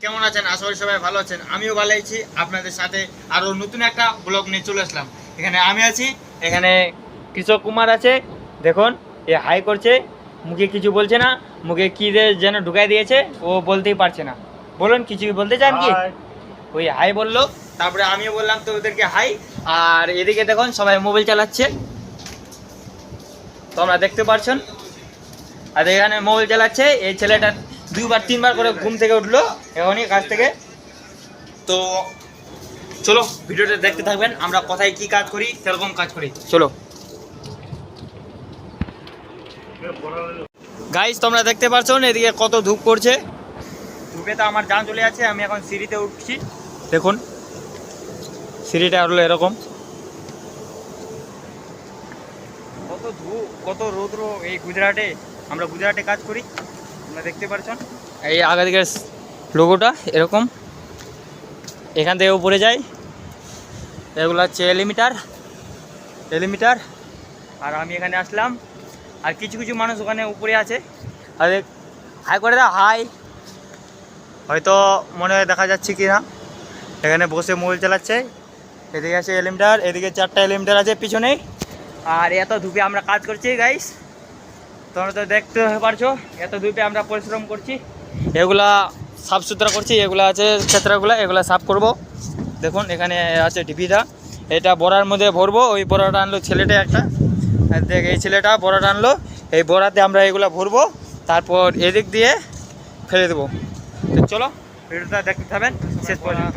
কেমন আছেন? আশা করি সবাই ভালো আছেন। আমিও ভালো আছি। আপনাদের সাথে আরো নতুন একটা ব্লগ নিয়ে চলে আসলাম। এখানে আমি আছি, এখানে কৃষক কুমার আছে। দেখুন, এ হাই করছে, মুখে কিছু বলছে না, মুখে কি যেন ঢুকাই দিয়েছে, ও বলতেই পারছে না। বলুন, কিছু বলতে চান কি? ওই হাই বললো, তারপরে আমিও বললাম তো ওদেরকে হাই। আর এদিকে দেখুন সবাই মোবাইল চালাচ্ছে, তোমরা দেখতে পাচ্ছেন। আর এখানে মোবাইল চালাচ্ছে এই ছেলেটা, দুবার তিনবার করে ঘুম থেকে উঠলো এখনই কাজ থেকে। তো চলো ভিডিওটা দেখতে থাকবেন, আমরা কোথায় কি কাজ করি সেরকম কাজ করি। চলো গাইস, তোমরা দেখতে পাচ্ছ এদিকে কত ধূপ করছে। ধূপে তো আমার জান চলে আছে। আমি এখন সিঁড়িতে উঠছি। দেখুন সিঁড়িটা হলো এরকম, কত ধূপ, কত রৌদ্র এই গুজরাটে। আমরা গুজরাটে কাজ করি, তোমরা দেখতে পাচ্ছেন। এই আগা দিকের লোগোটা এরকম, এখান থেকে উপরে যায়। এগুলো হচ্ছে এলিমিটার। আর আমি এখানে আসলাম, আর কিছু কিছু মানুষ ওখানে উপরে আছে। আর হাই করে দাও, হাই। হয়তো মনে হয় দেখা যাচ্ছে কি না, এখানে বসে মোবাইল চালাচ্ছে। এদিকে আছে এলিমিটার, এদিকে 4টা এলিমিটার আছে পিছনে। আর এত ধূপে আমরা কাজ করছি গাইস, তোমরা তো দেখতে পারছো। এত ধূপে আমরা পরিশ্রম করছি, এগুলা সাফ সুতরা করছি। এগুলো আছে ক্ষেত্রগুলো, এগুলা সাফ করব। দেখুন এখানে আছে ডিপিটা, এটা বড়ার মধ্যে ভরবো। ওই বড়াটা আনলো ছেলেটা একটা, দেখ এই ছেলেটা বড়াটা আনলো। এই বড়াতে আমরা এগুলো ভরবো, তারপর এদিক দিয়ে ফেলে দেবো। তো চলো ভিডিওটা দেখতে থাকবেন শেষ পর্যন্ত।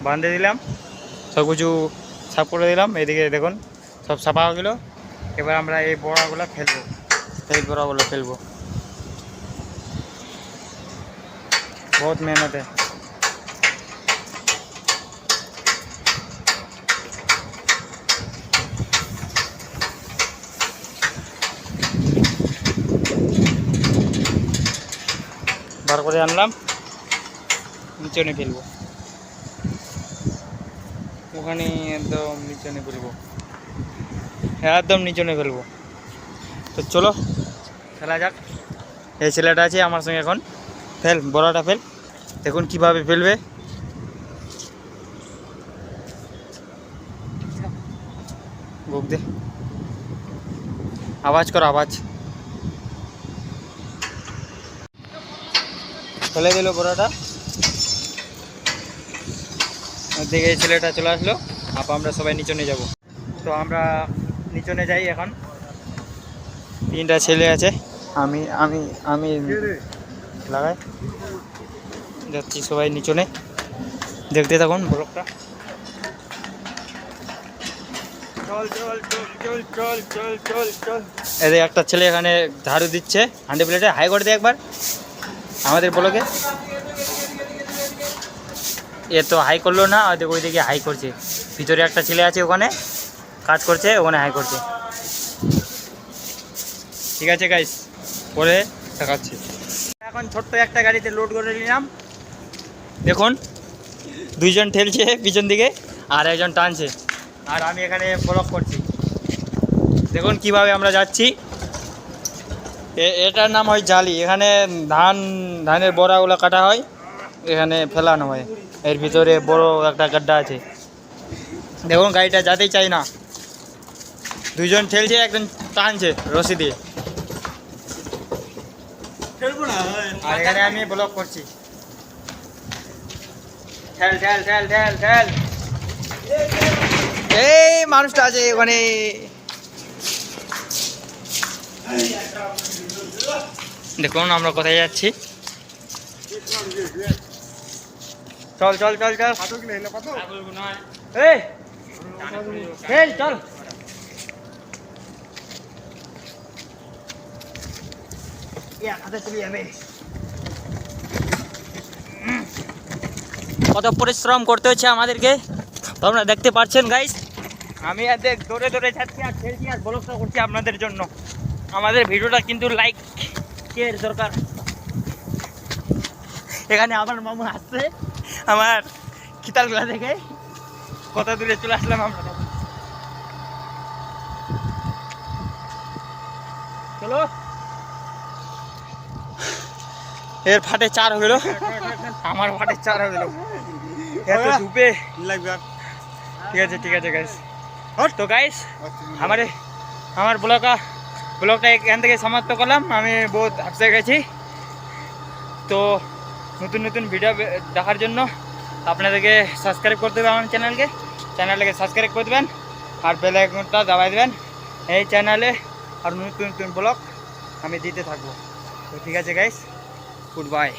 বাঁধে দিলাম, সব কিছু সাফ করে দিলাম। এদিকে দেখুন সব সাফা হয়ে গেলো। এবার আমরা এই বড়াগুলো ফেলবো, এই বড়াগুলো ফেলবো। बहुत मेहनत है। বার করে আনলাম, নিচে নিয়ে ফেলবো। ওখানে একদম নিচে নিয়ে ফেলবো, একদম নিচে নিয়ে ফেলবো। তো চলো ফেলা যাক। এই ছেলেটা আছে আমার সঙ্গে এখন, ফেল বড়াটা ফেল। দেখুন কিভাবে ফেলবে। বুক দে, আওয়াজ করো আওয়াজ। ফেলে দিল বড়াটা। দেখে এই ছেলেটা চলে আসলো, আমরা সবাই নিচনে যাব। তো আমরা নিচনে যাই এখন। 3টা ছেলে আছে, আমি আমি আমি লাগাই যাচ্ছি। সবাই নিচনে দেখতে থাকুন ব্লগটা। চল চল চল চল চল চল চল চল। এদের একটা ছেলে এখানে ঝাড়ু দিচ্ছে হান্ডি প্লেটে। হাই করে দে একবার আমাদের ব্লগে। এ তো হাই করলো না, ওইদিকে হাই করছে। ভিতরে একটা ছেলে আছে ওখানে কাজ করছে, ওখানে হাই করছে। ঠিক আছে গাইস, পরে দেখাচ্ছি। এখন ছোট্ট একটা গাড়িতে লোড করে নিলাম। দেখুন 2জন ঠেলছে পিছন দিকে, আর একজন টানছে, আর আমি এখানে ব্লক করছি। দেখুন কিভাবে আমরা যাচ্ছি। এটার নাম হয় জালি। এখানে ধানের বড়াগুলো কাটা হয়, এখানে ফেলানো হয়। এর ভিতরে বড় একটা গাড্ডা আছে। দেখুন গাড়িটা যেতেই চাই না, 2জন ঠেলছে, একজন টানছে রশি দিয়ে। আর এখানে আমি ব্লক করছি। ঠেল ঠেল ঠেল ঠেল ঠেল। এই মানুষটা আছে ওখানে। দেখুন আমরা কোথায় যাচ্ছি। চল চল চল চল। এই খেল চল। কত পরিশ্রম করতে হচ্ছে আমাদেরকে, তোমরা দেখতে পাচ্ছেন গাইস। আমি আর দেখ দৌড়ে দৌড়ে যাচ্ছি আর খেলছি আর ব্লগটা করছি আপনাদের জন্য। আমাদের ভিডিওটা কিন্তু লাইক এর দরকার। এখানে আমার মামু আসছে, আমার খিতালগুলা থেকে কত দূরে চলে আসলাম আমরা। চলো এর ফাটে 4 হয়ে গেল, আমার ফাটে 4 হয়ে গেল এত ধুপে লাগবে। ঠিক আছে গাইস। তো গাইস আমার ব্লগটা এখান থেকে সমাপ্ত করলাম। আমি বহুত হাসতে গেছি। তো নতুন ভিডিও দেখার জন্য আপনাদেরকে সাবস্ক্রাইব করতে হবে আমার চ্যানেলটাকে সাবস্ক্রাইব করে দেবেন আর বেল আইকনটা দাবাই দেবেন। এই চ্যানেলে আর নতুন ব্লগ আমি দিতে থাকবো। তো ঠিক আছে গাইস, গুড বাই।